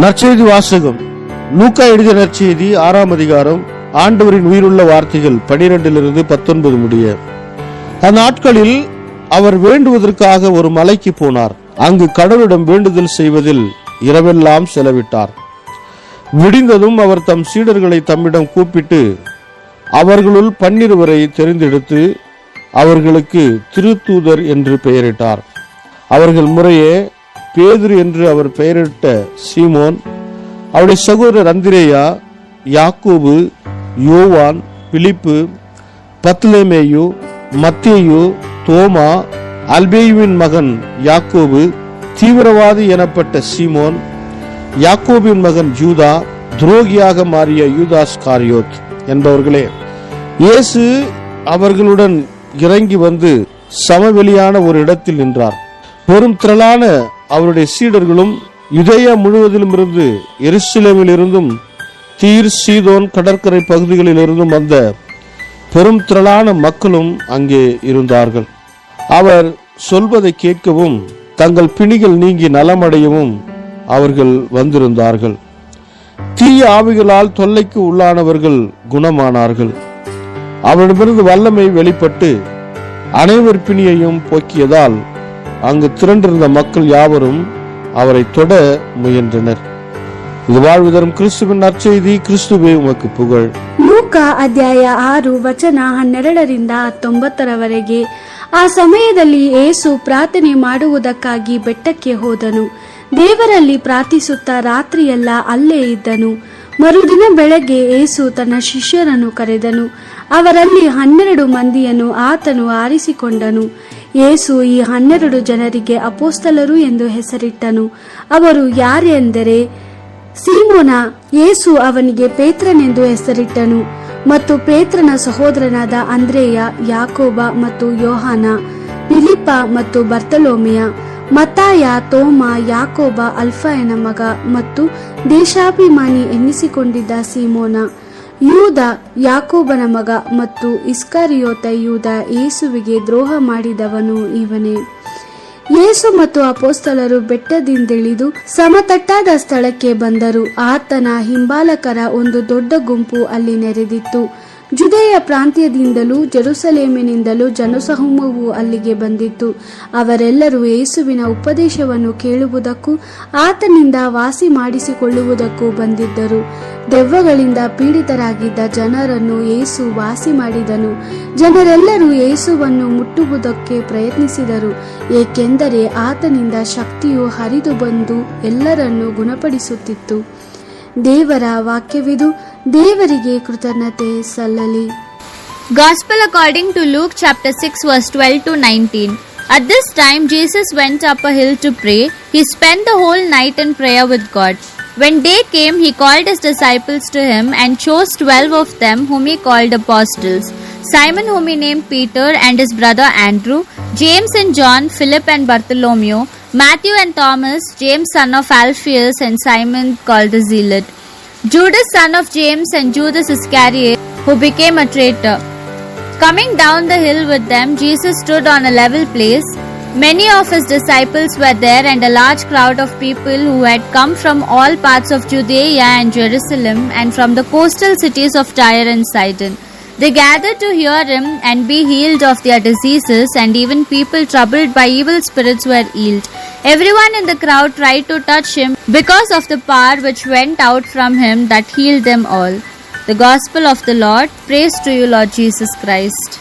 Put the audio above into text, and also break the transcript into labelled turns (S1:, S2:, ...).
S1: நற்செய்தி வாசகம். லூக்கா எழுதிய நற்செய்தி 6ஆம் அதிகாரம். ஆண்டவரின் உயிருள்ள வார்த்தைகள் 12-19 முடிய. அந்நாட்களில் அவர் வேண்டுவதற்காக ஒரு மலைக்கு போனார். அங்கு கடவுளிடம் வேண்டுதல் செய்வதில் இரவெல்லாம் செலவிட்டார். விடிந்ததும் அவர் தம் சீடர்களை தம்மிடம் கூப்பிட்டு அவர்களுள் 12 தெரிந்தெடுத்து அவர்களுக்கு திருத்தூதர் என்று பெயரிட்டார். அவர்கள் முறையே பேதுரு என்று அவர் பெயரிட்ட சீமோன், அவருடைய சகோதரர் அந்திரேயா, யாக்கோபு, யோவான், பிலிப்பு, பத்லமேயு, மத்தேயு, தோமா, அல்பேயுவின் மகன் யாக்கோபு, தீவிரவாதி எனப்பட்ட சீமோன், யாக்கோபின் மகன் யூதா, துரோகியாக மாறிய யூதாஸ் காரியோத் என்பவர்களே. இயேசு அவர்களுடன் இறங்கி வந்து சமவெளியான ஒரு இடத்தில் நின்றார். பெரும் திரளான அவருடைய சீடர்களும் யூதேயா முழுவதிலும் இருந்து, எருசலேமில் இருந்தும், தீர், சீதோன் கடற்கரை பகுதிகளில் இருந்தும் வந்த பெரும் திரளான மக்களும் அங்கே இருந்தார்கள். அவர் சொல்வதை கேட்கவும் தங்கள் பிணிகள் நீங்கி நலமடையவும் அவர்கள் வந்திருந்தார்கள். தீய ஆவிகளால் தொல்லைக்கு உள்ளானவர்கள் குணமானார்கள். அவரிடமிருந்து வல்லமை வெளிப்பட்டு அனைவர் பிணியையும் போக்கியதால் அங்கு திரண்டிருந்த மக்கள் யாவரும் அவரை தொட முயன்றனர். இது வாழ்வு தரும் கிறிஸ்துவின் நற்செய்தி. கிறிஸ்துவே உமக்கு புகழ்.
S2: ಲೂಕಾ ಅಧ್ಯಾಯ 6 ವಚನ 12-19. ಆ ಸಮಯದಲ್ಲಿ ಯೇಸು ಪ್ರಾರ್ಥನೆ ಮಾಡುವುದಕ್ಕಾಗಿ ಬೆಟ್ಟಕ್ಕೆ ಹೋದನು. ದೇವರಲ್ಲಿ ಪ್ರಾರ್ಥಿಸುತ್ತಾ ರಾತ್ರಿಯೆಲ್ಲ ಅಲ್ಲೇ ಇದ್ದನು. ಮರುದಿನ ಬೆಳಗ್ಗೆ ಯೇಸು ತನ್ನ ಶಿಷ್ಯರನ್ನು ಕರೆದನು. ಅವರಲ್ಲಿ 12 ಮಂದಿಯನ್ನು ಆತನು ಆರಿಸಿಕೊಂಡನು. ಯೇಸು ಈ 12 ಜನರಿಗೆ ಅಪೊಸ್ತಲರು ಎಂದು ಹೆಸರಿಟ್ಟನು. ಅವರು ಯಾರೆಂದರೆ, ಸೀಮೋನ, ಯೇಸು ಅವನಿಗೆ ಪೇತ್ರನೆಂದು ಹೆಸರಿಟ್ಟನು, ಮತ್ತು ಪೇತ್ರನ ಸಹೋದರನಾದ ಅಂದ್ರೇಯ, ಯಾಕೋಬ ಮತ್ತು ಯೋಹಾನ, ಫಿಲಿಪ್ಪ ಮತ್ತು ಬರ್ತಲೋಮೆಯ, ಮತ್ತಾಯ, ತೋಮ, ಯಾಕೋಬ ಅಲ್ಫಾಯನ ಮಗ ಮತ್ತು ದೇಶಾಭಿಮಾನಿ ಎನ್ನಿಸಿಕೊಂಡಿದ್ದ ಸೀಮೋನ, ಯೂದ ಯಾಕೋಬನ ಮಗ ಮತ್ತು ಇಸ್ಕರಿಯೋತ ಯೂದ, ಯೇಸುವಿಗೆ ದ್ರೋಹ ಮಾಡಿದವನು ಇವನೇ. ಯೇಸು ಮತ್ತು ಅಪೊಸ್ತಲರು ಬೆಟ್ಟದಿಂದಿಳಿದು ಸಮತಟ್ಟಾದ ಸ್ಥಳಕ್ಕೆ ಬಂದರು. ಆತನ ಹಿಂಬಾಲಕರ ಒಂದು ದೊಡ್ಡ ಗುಂಪು ಅಲ್ಲಿ ನೆರೆದಿತ್ತು. ಜುದೇಯ ಪ್ರಾಂತ್ಯದಿಂದಲೂ ಜೆರುಸಲೇಮಿನಿಂದಲೂ ಜನಸಮೂಹವು ಅಲ್ಲಿಗೆ ಬಂದಿತ್ತು. ಅವರೆಲ್ಲರೂ ಯೇಸುವಿನ ಉಪದೇಶವನ್ನು ಕೇಳುವುದಕ್ಕೂ ಆತನಿಂದ ವಾಸಿ ಮಾಡಿಸಿಕೊಳ್ಳುವುದಕ್ಕೂ ಬಂದಿದ್ದರು. ದೆವ್ವಗಳಿಂದ ಪೀಡಿತರಾಗಿದ್ದ ಜನರನ್ನು ಯೇಸು ವಾಸಿ ಮಾಡಿದನು. ಜನರೆಲ್ಲರೂ ಯೇಸುವನ್ನು ಮುಟ್ಟುವುದಕ್ಕೆ ಪ್ರಯತ್ನಿಸಿದರು, ಏಕೆಂದರೆ ಆತನಿಂದ ಶಕ್ತಿಯು ಹರಿದು ಬಂದು ಎಲ್ಲರನ್ನೂ ಗುಣಪಡಿಸುತ್ತಿತ್ತು. ದೇವರ ವಾಕ್ಯವಿದು. ದೇವರಿಗೆ ಕೃತಜ್ಞತೆ ಸಲ್ಲಲಿ.
S3: Gospel according to Luke chapter 6 verse 12-19. At this time Jesus went up a hill to pray. He spent the whole night in prayer with God. When day came, he called his disciples to him and chose 12 of them whom he called apostles. Simon, whom he named Peter, and his brother Andrew, James and John, Philip and Bartholomew, Matthew and Thomas, James son of Alphaeus, and Simon called the Zealot, Judas son of James, and Judas Iscariot, who became a traitor. Coming down the hill with them, Jesus stood on a level place. Many of his disciples were there, and a large crowd of people who had come from all parts of Judea and Jerusalem, and from the coastal cities of Tyre and Sidon. They gathered to hear him and be healed of their diseases, and even people troubled by evil spirits were healed. Everyone in the crowd tried to touch him because of the power which went out from him that healed them all. The Gospel of the Lord. Praise to you, Lord Jesus Christ.